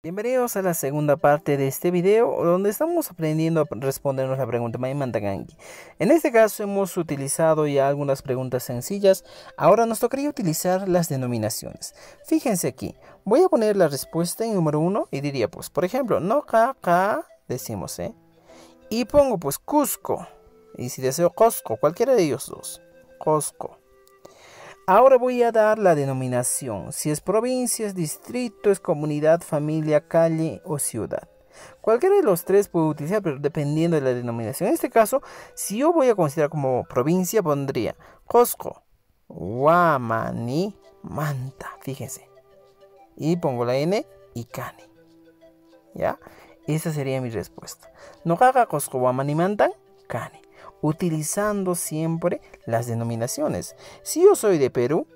Bienvenidos a la segunda parte de este video donde estamos aprendiendo a respondernos la pregunta Maimantakanki. En este caso hemos utilizado ya algunas preguntas sencillas. Ahora nos tocaría utilizar las denominaciones. Fíjense aquí, voy a poner la respuesta en número 1 y diría pues, por ejemplo, no ka, decimos, y pongo pues Cusco, y si deseo Cusco, cualquiera de ellos dos, Cusco. Ahora voy a dar la denominación, si es provincia, es distrito, es comunidad, familia, calle o ciudad. Cualquiera de los tres puedo utilizar, pero dependiendo de la denominación. En este caso, si yo voy a considerar como provincia, pondría Cusco, Guamani, Manta, fíjense. Y pongo la N y Cani. ¿Ya? Esa sería mi respuesta. No haga Cusco, Guamani, Manta, Cani. Utilizando siempre las denominaciones. Si yo soy de Perú,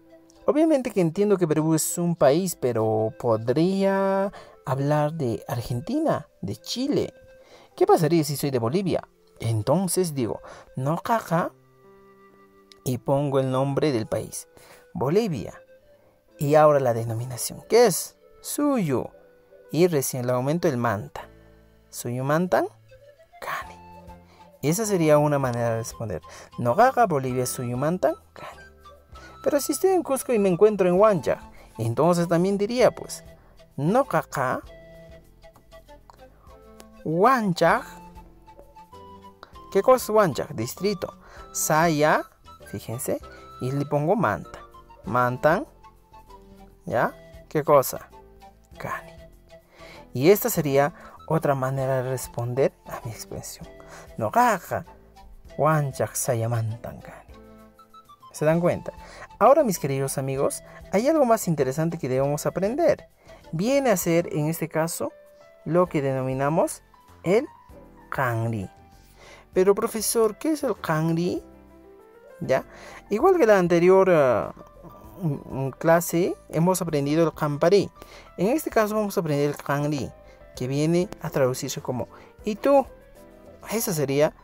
obviamente que entiendo que Perú es un país, pero podría hablar de Argentina, de Chile. ¿Qué pasaría si soy de Bolivia? Entonces digo, no caja, y pongo el nombre del país, Bolivia. Y ahora la denominación, ¿qué es? Suyo. Y recién le aumento el manta. Suyo mantan, cani. Esa sería una manera de responder. Nogaga, Bolivia, Suyumantan, Cani. Pero si estoy en Cusco y me encuentro en Huancha, entonces también diría pues, Nogaga, Huancha. ¿Qué cosa es Huancha? Distrito. Saya, fíjense, y le pongo Manta. Mantan, ¿ya? ¿Qué cosa? Cani. Y esta sería otra manera de responder a mi expresión. Nogaja, Huanchak Sayamantan Cani. ¿Se dan cuenta? Ahora, mis queridos amigos, hay algo más interesante que debemos aprender. Viene a ser, en este caso, lo que denominamos el Kanri. Pero, profesor, ¿qué es el Kanri? ¿Ya? Igual que la anterior clase, hemos aprendido el Kampari. En este caso vamos a aprender el Kanri, que viene a traducirse como ¿y tú? Esa sería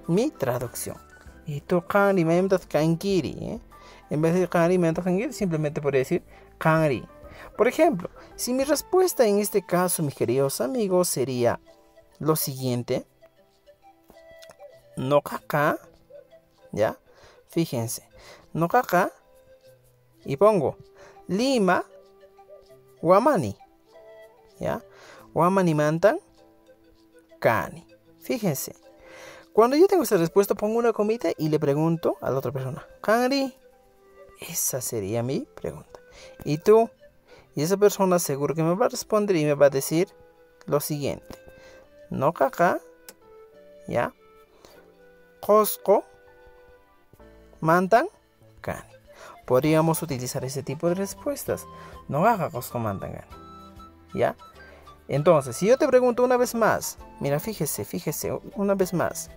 mi traducción. Y tú Kanri me kankiri. En vez de Kanri me kankiri, simplemente podría decir Kanri. Por ejemplo, si mi respuesta en este caso, mis queridos amigos, sería lo siguiente. No kaka. ¿Ya? Fíjense. No kaka. Y pongo Lima, Guamani. ¿Ya? Guamani mantan, Cani. Fíjense. Cuando yo tengo esta respuesta, pongo una comita y le pregunto a la otra persona, Cani. Esa sería mi pregunta. ¿Y tú? Y esa persona seguro que me va a responder y me va a decir lo siguiente. No caca. ¿Ya? Cusco, mantan, Cani. Podríamos utilizar ese tipo de respuestas. No haga Cusco, mantan, Cani. ¿Ya? Entonces, si yo te pregunto una vez más, mira, fíjese, una vez más,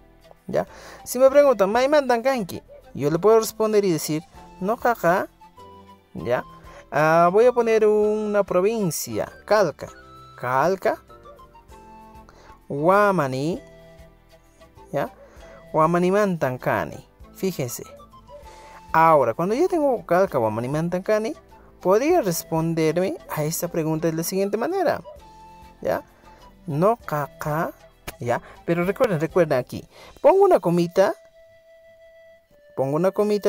¿ya? Si me preguntan, ¿Mai mandan kanki? Yo le puedo responder y decir, no caca, ¿ya? Voy a poner una provincia, Calca, Guamani, ¿ya? Guamani mantan cani, fíjense. Ahora, cuando yo tengo Calca, Guamani mantan cani, podría responderme a esta pregunta de la siguiente manera. ¿Ya? No caca, ¿ya? Pero recuerden aquí. Pongo una comita,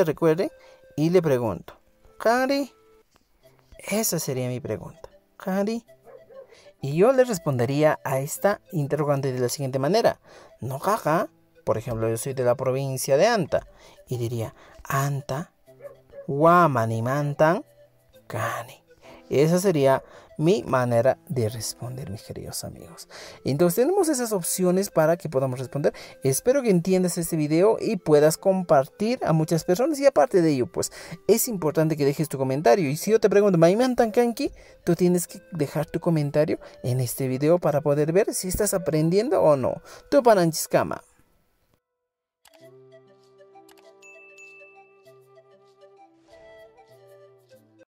recuerden, y le pregunto, Cari, esa sería mi pregunta, Cari. Y yo le respondería a esta interrogante de la siguiente manera. No caca, por ejemplo, yo soy de la provincia de Anta, y diría, Anta, Guamani mantan, Cani. Esa sería mi manera de responder, mis queridos amigos. Entonces tenemos esas opciones para que podamos responder. Espero que entiendas este video y puedas compartir a muchas personas. Y aparte de ello, pues es importante que dejes tu comentario. Y si yo te pregunto, ¿Maimantan kanki? Tú tienes que dejar tu comentario en este video para poder ver si estás aprendiendo o no. Tu Pananchiscama.